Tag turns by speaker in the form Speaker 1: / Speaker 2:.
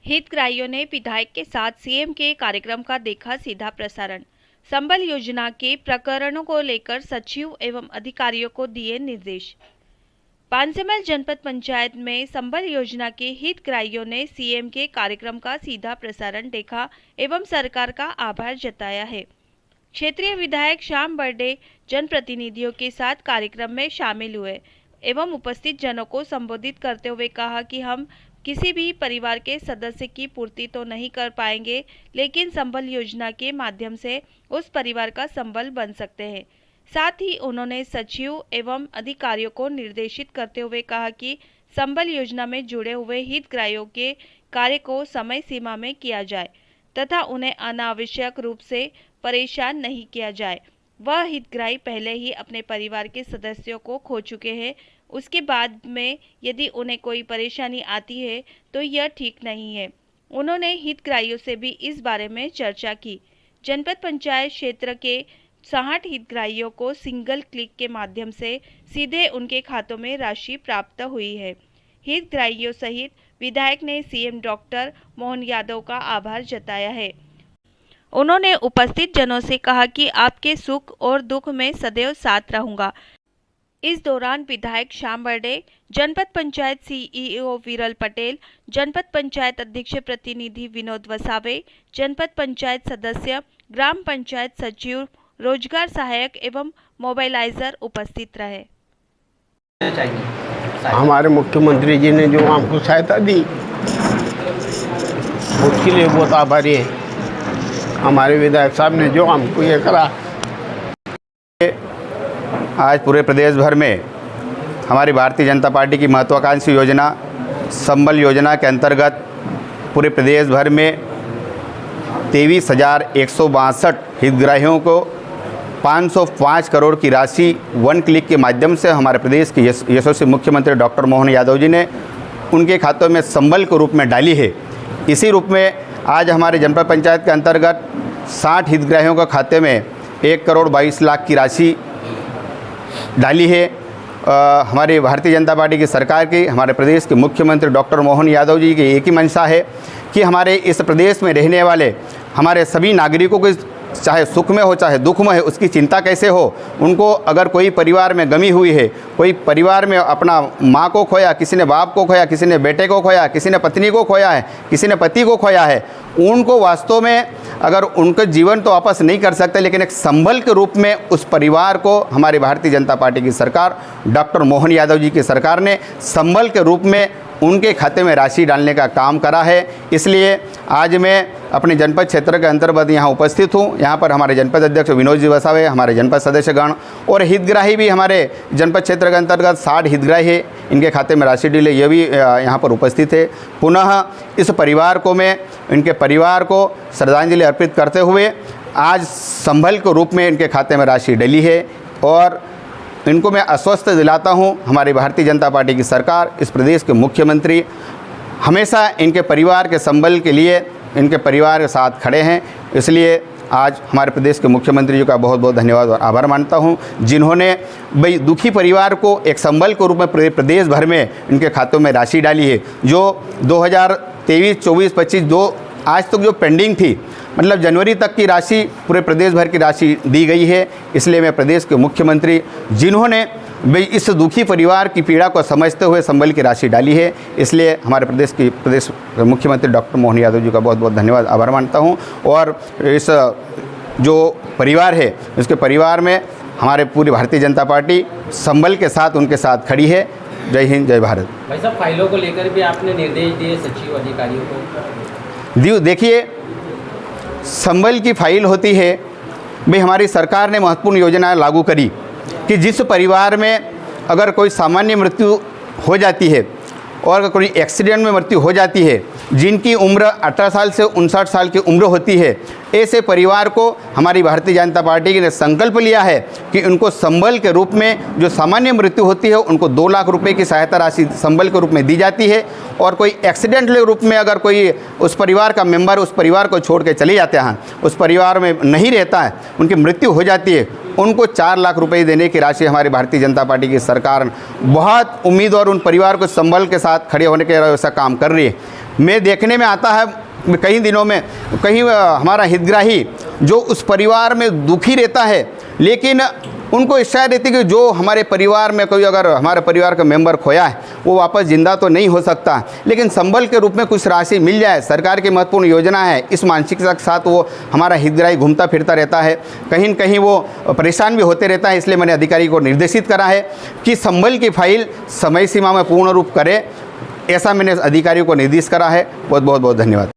Speaker 1: हितग्राहियों ने विधायक के साथ सीएम के कार्यक्रम का देखा सीधा प्रसारण। संबल योजना के प्रकरणों को लेकर सचिव एवं अधिकारियों को दिए निर्देश। पांचमहल जनपद पंचायत में संबल योजना के हितग्राहियों ने सीएम के कार्यक्रम का सीधा प्रसारण देखा एवं सरकार का आभार जताया है। क्षेत्रीय विधायक श्याम बर्डे जनप्रतिनिधियों के साथ कार्यक्रम में शामिल हुए एवं उपस्थित जनों को संबोधित करते हुए कहा कि हम किसी भी परिवार के सदस्य की पूर्ति तो नहीं कर पाएंगे, लेकिन संबल योजना के माध्यम से उस परिवार का संबल बन सकते हैं। साथ ही उन्होंने सचिव एवं अधिकारियों को निर्देशित करते हुए कहा कि संबल योजना में जुड़े हुए हितग्राहियों के कार्य को समय सीमा में किया जाए तथा उन्हें अनावश्यक रूप से परेशान नहीं किया जाए। वह हितग्राही पहले ही अपने परिवार के सदस्यों को खो चुके हैं, उसके बाद में यदि उन्हें कोई परेशानी आती है तो यह ठीक नहीं है। उन्होंने हितग्राहियों से भी इस बारे में चर्चा की। जनपद पंचायत क्षेत्र के 60 हितग्राहियों को सिंगल क्लिक के माध्यम से सीधे उनके खातों में राशि प्राप्त हुई है। हितग्राहियों सहित विधायक ने सीएम डॉक्टर मोहन यादव का आभार जताया है। उन्होंने उपस्थित जनों से कहा कि आपके सुख और दुख में सदैव साथ रहूंगा। इस दौरान विधायक श्याम बर्डे, जनपद पंचायत सीईओ विरल पटेल, जनपद पंचायत अध्यक्ष प्रतिनिधि विनोद वसावे, जनपद पंचायत सदस्य, ग्राम पंचायत सचिव, रोजगार सहायक एवं मोबाइलाइजर उपस्थित रहे।
Speaker 2: हमारे मुख्यमंत्री जी ने जो हमको सहायता दी उसके लिए बहुत आभारी है। हमारे विधायक साहब ने जो हमको ये करा।
Speaker 3: आज पूरे प्रदेश भर में हमारी भारतीय जनता पार्टी की महत्वाकांक्षी योजना संबल योजना के अंतर्गत पूरे प्रदेश भर में 23,162 हितग्राहियों को 505 करोड़ की राशि वन क्लिक के माध्यम से हमारे प्रदेश के यशस्वी मुख्यमंत्री डॉक्टर मोहन यादव जी ने उनके खातों में संबल के रूप में डाली है। इसी रूप में आज हमारे जनपद पंचायत के अंतर्गत 60 हितग्राहियों के खाते में 1 करोड़ 22 लाख की राशि डाली है। हमारी भारतीय जनता पार्टी की सरकार की, हमारे प्रदेश के मुख्यमंत्री डॉक्टर मोहन यादव जी की एक ही मंशा है कि हमारे इस प्रदेश में रहने वाले हमारे सभी नागरिकों को चाहे सुख में हो चाहे दुख में हो उसकी चिंता कैसे हो। उनको अगर कोई परिवार में गमी हुई है, कोई परिवार में अपना माँ को खोया, किसी ने बाप को खोया, किसी ने बेटे को खोया, किसी ने पत्नी को खोया है, किसी ने पति को खोया है, उनको वास्तव में अगर उनका जीवन तो वापस नहीं कर सकते, लेकिन एक संबल के रूप में उस परिवार को हमारी भारतीय जनता पार्टी की सरकार डॉक्टर मोहन यादव जी की सरकार ने संबल के रूप में उनके खाते में राशि डालने का काम करा है। इसलिए आज मैं अपने जनपद क्षेत्र के अंतर्गत यहाँ उपस्थित हूँ। यहाँ पर हमारे जनपद अध्यक्ष विनोद जी वसावे, हमारे जनपद सदस्यगण और हितग्राही भी हमारे जनपद क्षेत्र के अंतर्गत 60 हितग्राही है, इनके खाते में राशि डली, ये भी यहाँ पर उपस्थित है। पुनः इस परिवार को मैं इनके परिवार को श्रद्धांजलि अर्पित करते हुए आज संबल के रूप में इनके खाते में राशि डली है और इनको मैं आश्वस्त दिलाता हूं, हमारी भारतीय जनता पार्टी की सरकार, इस प्रदेश के मुख्यमंत्री हमेशा इनके परिवार के संबल के लिए इनके परिवार के साथ खड़े हैं। इसलिए आज हमारे प्रदेश के मुख्यमंत्री जी का बहुत बहुत धन्यवाद और आभार मानता हूं, जिन्होंने भाई दुखी परिवार को एक संबल के रूप में प्रदेश भर में इनके खातों में राशि डाली है। जो 2023, 24, 25 आज तक जो पेंडिंग थी, मतलब जनवरी तक की राशि पूरे प्रदेश भर की राशि दी गई है। इसलिए मैं प्रदेश के मुख्यमंत्री जिन्होंने इस दुखी परिवार की पीड़ा को समझते हुए संबल की राशि डाली है, इसलिए हमारे प्रदेश मुख्यमंत्री डॉक्टर मोहन यादव जी का बहुत बहुत धन्यवाद आभार मानता हूं। और इस जो परिवार है उसके परिवार में हमारे पूरी भारतीय जनता पार्टी संबल के साथ उनके साथ खड़ी है। जय हिंद, जय भारत।
Speaker 4: भाई साहब, फाइलों को लेकर भी आपने निर्देश दिए सचिव अधिकारियों को?
Speaker 3: देखिए, संबल की फाइल होती है भाई, हमारी सरकार ने महत्वपूर्ण योजनाएं लागू करी कि जिस परिवार में अगर कोई सामान्य मृत्यु हो जाती है और अगर कोई एक्सीडेंट में मृत्यु हो जाती है, जिनकी उम्र 18 साल से 59 साल की उम्र होती है, ऐसे परिवार को हमारी भारतीय जनता पार्टी ने संकल्प लिया है कि उनको संबल के रूप में जो सामान्य मृत्यु होती है उनको 2 लाख रुपए की सहायता राशि संबल के रूप में दी जाती है। और कोई एक्सीडेंट के रूप में अगर कोई उस परिवार का मेंबर उस परिवार को छोड़ के चले जाते हैं, उस परिवार में नहीं रहता है, उनकी मृत्यु हो जाती है, उनको 4 लाख रुपए देने की राशि हमारी भारतीय जनता पार्टी की सरकार बहुत उम्मीद और उन परिवार को संबल के साथ खड़े होने के वैसा काम कर रही है। मैं देखने में आता है कई दिनों में कहीं हमारा हितग्राही जो उस परिवार में दुखी रहता है, लेकिन उनको इच्छा रहती है कि जो हमारे परिवार में कोई अगर हमारे परिवार का मेंबर खोया है वो वापस जिंदा तो नहीं हो सकता, लेकिन संबल के रूप में कुछ राशि मिल जाए। सरकार की महत्वपूर्ण योजना है, इस मानसिकता के साथ वो हमारा हितग्राही घूमता फिरता रहता है, कहीं न कहीं वो परेशान भी होते रहता है। इसलिए मैंने अधिकारी को निर्देशित करा है कि संबल की फाइल समय सीमा में पूर्ण रूप करे, ऐसा मैंने अधिकारियों को निर्देश करा है। बहुत बहुत धन्यवाद।